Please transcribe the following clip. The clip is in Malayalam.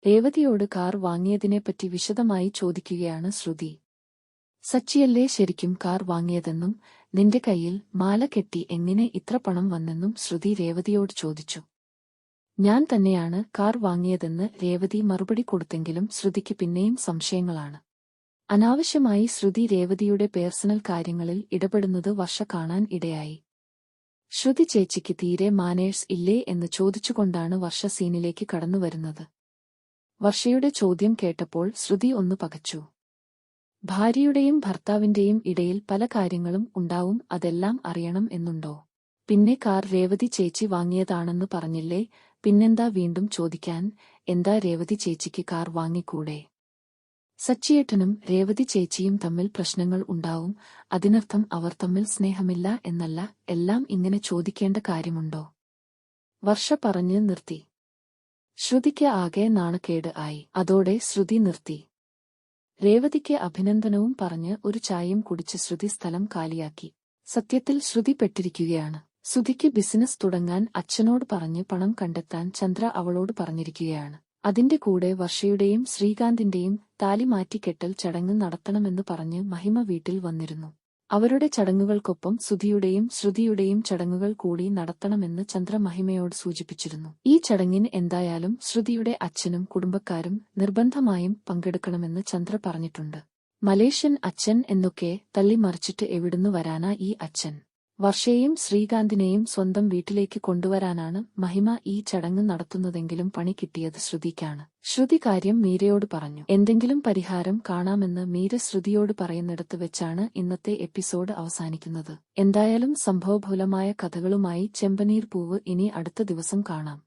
രേവതിയോട് കാർ വാങ്ങിയതിനെപ്പറ്റി വിശദമായി ചോദിക്കുകയാണ് ശ്രുതി. സച്ചിയല്ലേ ശരിക്കും കാർ വാങ്ങിയതെന്നും നിന്റെ കയ്യിൽ മാല കെട്ടി എങ്ങനെ ഇത്ര പണം വന്നെന്നും ശ്രുതി രേവതിയോട് ചോദിച്ചു. ഞാൻ തന്നെയാണ് കാർ വാങ്ങിയതെന്ന് രേവതി മറുപടി കൊടുത്തെങ്കിലും ശ്രുതിക്ക് പിന്നെയും സംശയങ്ങളാണ്. അനാവശ്യമായി ശ്രുതി രേവതിയുടെ പേഴ്സണൽ കാര്യങ്ങളിൽ ഇടപെടുന്നത് വർഷ കാണാൻ ഇടയായി. ശ്രുതി ചേച്ചിക്ക് തീരെ മാനേഴ്സ് ഇല്ലേ എന്ന് ചോദിച്ചുകൊണ്ടാണ് വർഷ സീനിലേക്ക് കടന്നുവരുന്നത്. വർഷയുടെ ചോദ്യം കേട്ടപ്പോൾ ശ്രുതി ഒന്ന് പകച്ചു. ഭാര്യയുടെയും ഭർത്താവിന്റെയും ഇടയിൽ പല കാര്യങ്ങളും ഉണ്ടാവും, അതെല്ലാം അറിയണം എന്നുണ്ടോ? പിന്നെ കാർ രേവതി ചേച്ചി വാങ്ങിയതാണെന്ന് പറഞ്ഞില്ലേ, പിന്നെന്താ വീണ്ടും ചോദിക്കാൻ? എന്താ രേവതി ചേച്ചിക്ക് കാർ വാങ്ങിക്കൂടെ? സച്ചിയേട്ടനും രേവതി ചേച്ചിയും തമ്മിൽ പ്രശ്നങ്ങൾ ഉണ്ടാവും, അതിനർത്ഥം അവർ തമ്മിൽ സ്നേഹമില്ല എന്നല്ല. എല്ലാം ഇങ്ങനെ ചോദിക്കേണ്ട കാര്യമുണ്ടോ? വർഷ പറഞ്ഞ് നിർത്തി. ശ്രുതിക്ക് ആകെ നാണക്കേട് ആയി. അതോടെ ശ്രുതി നിർത്തി. രേവതിക്ക് അഭിനന്ദനവും പറഞ്ഞ് ഒരു ചായയും കുടിച്ച് ശ്രുതി സ്ഥലം കാലിയാക്കി. സത്യത്തിൽ ശ്രുതി പെട്ടിരിക്കുകയാണ്. ശ്രുതിക്ക് ബിസിനസ് തുടങ്ങാൻ അച്ഛനോട് പറഞ്ഞ് പണം കണ്ടെത്താൻ ചന്ദ്ര അവളോട് പറഞ്ഞിരിക്കുകയാണ്. അതിന്റെ കൂടെ വർഷയുടെയും ശ്രീകാന്തിന്റെയും താലി മാറ്റിക്കെട്ടൽ ചടങ്ങ് നടത്തണമെന്ന് പറഞ്ഞ് മഹിമ വീട്ടിൽ വന്നിരുന്നു. അവരുടെ ചടങ്ങുകൾക്കൊപ്പം സുധിയുടെയും ശ്രുതിയുടെയും ചടങ്ങുകൾ കൂടി നടത്തണമെന്ന് ചന്ദ്ര മഹിമയോട് സൂചിപ്പിച്ചിരുന്നു. ഈ ചടങ്ങിന് എന്തായാലും ശ്രുതിയുടെ അച്ഛനും കുടുംബക്കാരും നിർബന്ധമായും പങ്കെടുക്കണമെന്ന് ചന്ദ്ര പറഞ്ഞിട്ടുണ്ട്. മലേഷ്യൻ അച്ഛൻ എന്നൊക്കെ തള്ളിമറിച്ചിട്ട് എവിടുന്നു വരാനാ ഈ അച്ഛൻ? വർഷയെയും ശ്രീകാന്തിനെയും സ്വന്തം വീട്ടിലേക്ക് കൊണ്ടുവരാനാണ് മഹിമ ഈ ചടങ്ങ് നടത്തുന്നതെങ്കിലും പണി കിട്ടിയത് ശ്രുതിക്കാണ്. ശ്രുതി കാര്യം മീരയോട് പറഞ്ഞു. എന്തെങ്കിലും പരിഹാരം കാണാമെന്ന് മീര ശ്രുതിയോട് പറയുന്നിടത്ത് വെച്ചാണ് ഇന്നത്തെ എപ്പിസോഡ് അവസാനിക്കുന്നത്. എന്തായാലും സംഭവബഹുലമായ കഥകളുമായി ചെമ്പനീർ പൂവ് ഇനി അടുത്ത ദിവസം കാണാം.